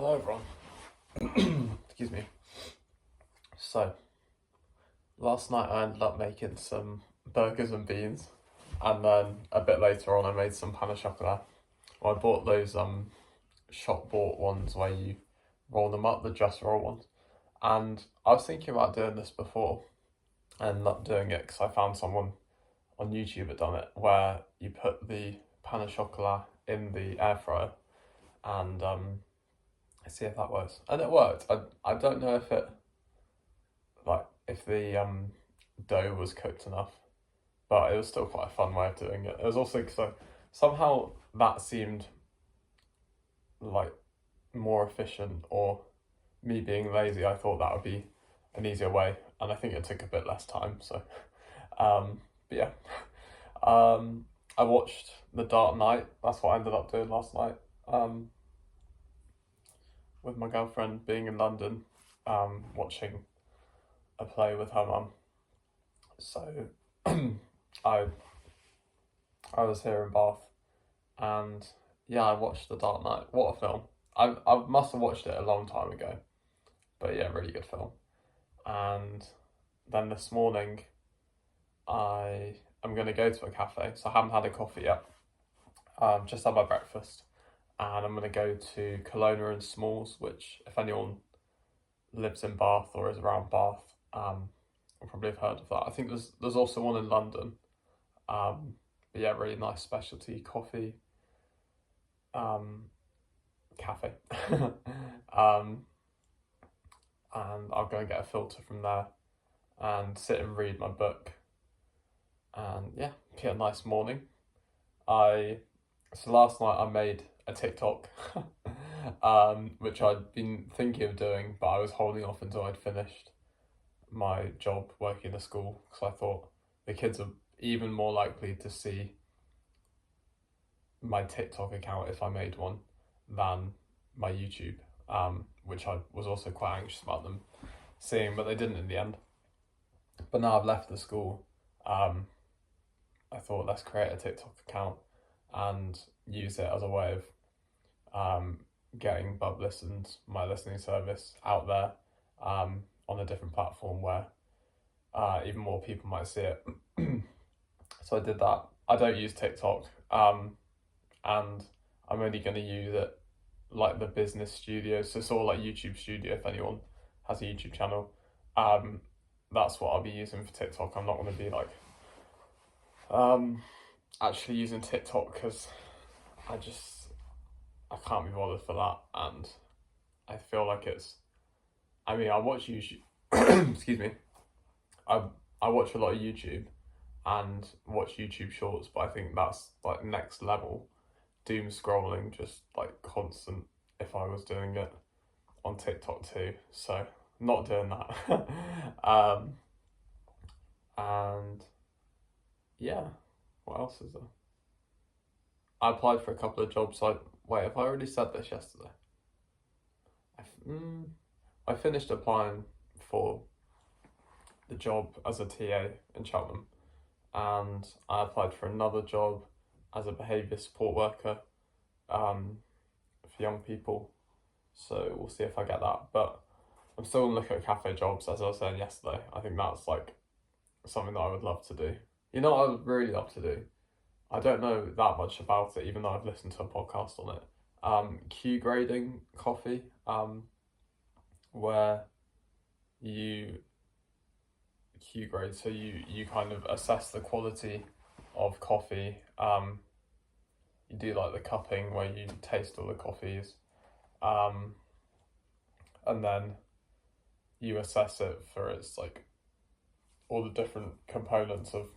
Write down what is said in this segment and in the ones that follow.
Hello everyone. Excuse me. So, last night I ended up making some burgers and beans, and then a bit later on I made some pain au chocolat. Well, I bought those shop bought ones where you roll them up, the just roll ones. And I was thinking about doing this before and not doing it because I found someone on YouTube had done it, where you put the pain au chocolat in the air fryer and see if that works. And it worked. I don't know if it like if the dough was cooked enough, but it was still quite a fun way of doing it. It was also so somehow that seemed like more efficient, or me being lazy, I thought that would be an easier way, and I think it took a bit less time. So, but yeah, I watched The Dark Knight. That's what I ended up doing last night. With my girlfriend being in London, watching a play with her mum. So I I was here in Bath, and yeah, I watched The Dark Knight. What a film! I must have watched it a long time ago, but yeah, really good film. And then this morning, I am going to go to a cafe, so I haven't had a coffee yet. Just had my breakfast, and I'm going to go to Kelowna and Smalls, which if anyone lives in Bath or is around Bath, will probably have heard of that. I think there's also one in London. But yeah, really nice specialty coffee cafe. um, and I'll go and get a filter from there and sit and read my book. And yeah, be a nice morning. So last night I made a TikTok, which I'd been thinking of doing, but I was holding off until I'd finished my job working in a school, because I thought the kids are even more likely to see my TikTok account if I made one than my YouTube, which I was also quite anxious about them seeing, but they didn't in the end. But now I've left the school, I thought let's create a TikTok account and use it as a way of getting Bub Listens, my listening service, out there on a different platform where even more people might see it. So I did that. I don't use TikTok, and I'm only going to use it like the business studio, so sort of like YouTube Studio. If anyone has a YouTube channel, that's what I'll be using for TikTok. I'm not going to be like actually using TikTok because I can't be bothered for that, and I feel like I watch YouTube. Excuse me. I watch a lot of YouTube and watch YouTube Shorts, but I think that's like next level doom scrolling, just like constant, if I was doing it on TikTok too. So not doing that. And yeah, what else is there? I applied for a couple of jobs. Wait, have I already said this yesterday? I finished applying for the job as a TA in Cheltenham, and I applied for another job as a behaviour support worker for young people. So we'll see if I get that. But I'm still on the look at cafe jobs, as I was saying yesterday. I think that's like something that I would love to do. You know what I would really love to do? I don't know that much about it, even though I've listened to a podcast on it. Q grading coffee, where you Q grade, so you kind of assess the quality of coffee. You do like the cupping where you taste all the coffees, and then you assess it for its like all the different components of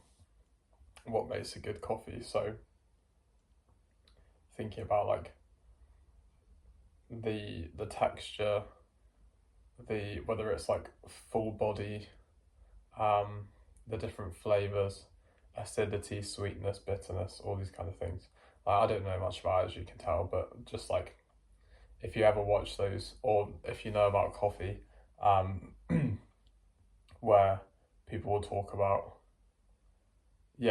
what makes a good coffee. So thinking about like the texture, the whether it's like full body, the different flavors, acidity, sweetness, bitterness, all these kind of things. I don't know much about it, as you can tell, but just like if you ever watch those, or if you know about coffee, where people will talk about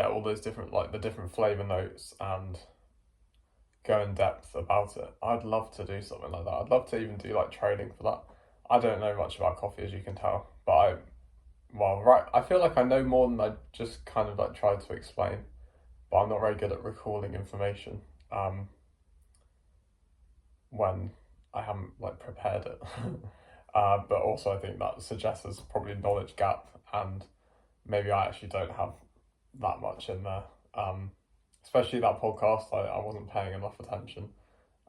all those different, like the different flavor notes and go in depth about it. I'd love to do something like that. I'd love to even do like training for that. I don't know much about coffee, as you can tell, but I feel like I know more than I just kind of like tried to explain, but I'm not very good at recalling information when I haven't like prepared it. But also I think that suggests there's probably a knowledge gap, and maybe I actually don't have that much in there. Especially that podcast, I wasn't paying enough attention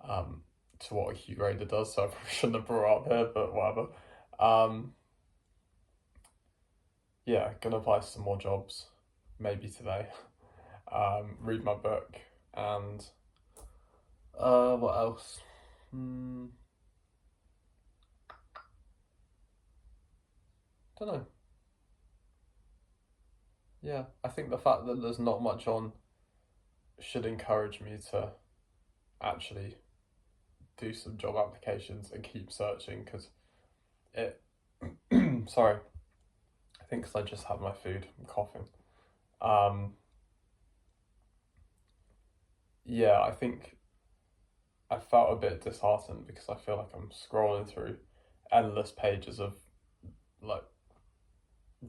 to what a Q grader does, so I probably shouldn't have brought it up here, but whatever. Yeah, gonna apply to some more jobs, maybe today. Read my book, and what else? Don't know. Yeah, I think the fact that there's not much on should encourage me to actually do some job applications and keep searching, because it. Sorry, I think because I just had my food. I'm coughing. Yeah, I think I felt a bit disheartened because I feel like I'm scrolling through endless pages of like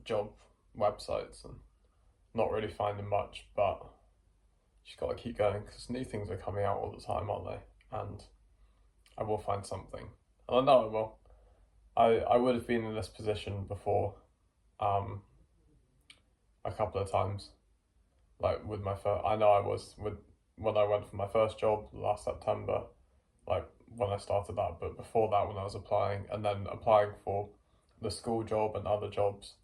job websites and not really finding much, but you just gotta keep going because new things are coming out all the time, aren't they? And I will find something. And I know I will. I would have been in this position before a couple of times. Like with my first, I know I was with when I went for my first job last September, like when I started that, but before that, when I was applying and then applying for the school job and other jobs,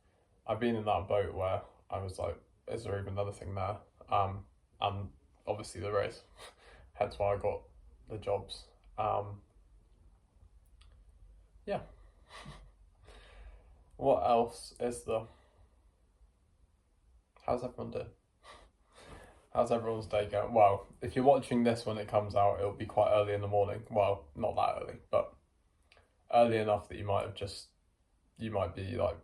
I've been in that boat where I was like, is there even another thing there? And obviously there is, hence why I got the jobs. Yeah. What else is there? How's everyone doing? How's everyone's day going? Well, if you're watching this when it comes out, it'll be quite early in the morning. Well, not that early, but early enough that you might be like,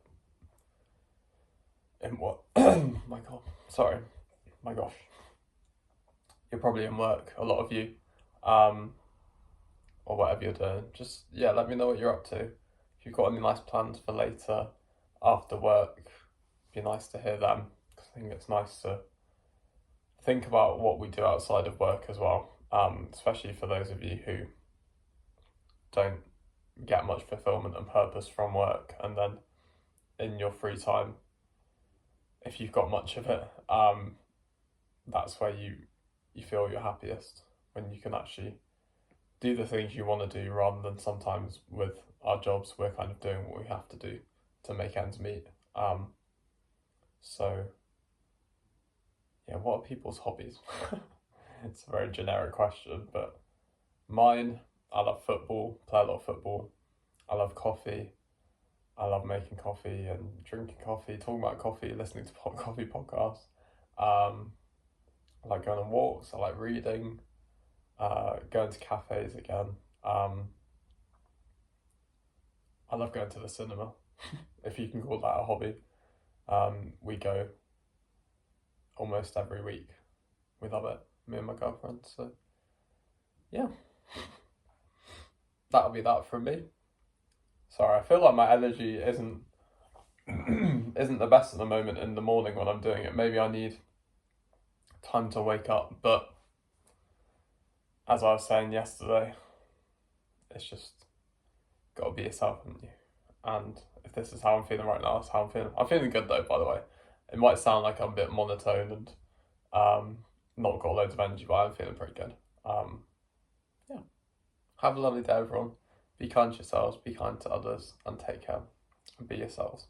in what? My God, sorry, my gosh. You're probably in work, a lot of you, or whatever you're doing. Just, yeah, let me know what you're up to. If you've got any nice plans for later, after work, it'd be nice to hear them. 'Cause I think it's nice to think about what we do outside of work as well, especially for those of you who don't get much fulfillment and purpose from work, and then in your free time, if you've got much of it, that's where you feel you're happiest, when you can actually do the things you want to do, rather than sometimes with our jobs we're kind of doing what we have to do to make ends meet. So yeah, what are people's hobbies? It's a very generic question, but mine, I love football, play a lot of football. I love coffee. I love making coffee and drinking coffee, talking about coffee, listening to coffee podcasts. I like going on walks. I like reading. Going to cafes again. I love going to the cinema, if you can call that a hobby. We go almost every week. We love it, me and my girlfriend. So yeah, that'll be that from me. Sorry, I feel like my energy isn't isn't the best at the moment in the morning when I'm doing it. Maybe I need time to wake up, but as I was saying yesterday, it's just got to be yourself, haven't you? And if this is how I'm feeling right now, that's how I'm feeling. I'm feeling good though, by the way. It might sound like I'm a bit monotone and not got loads of energy, but I'm feeling pretty good. Yeah. Have a lovely day, everyone. Be kind to yourselves, be kind to others, and take care. And be yourselves.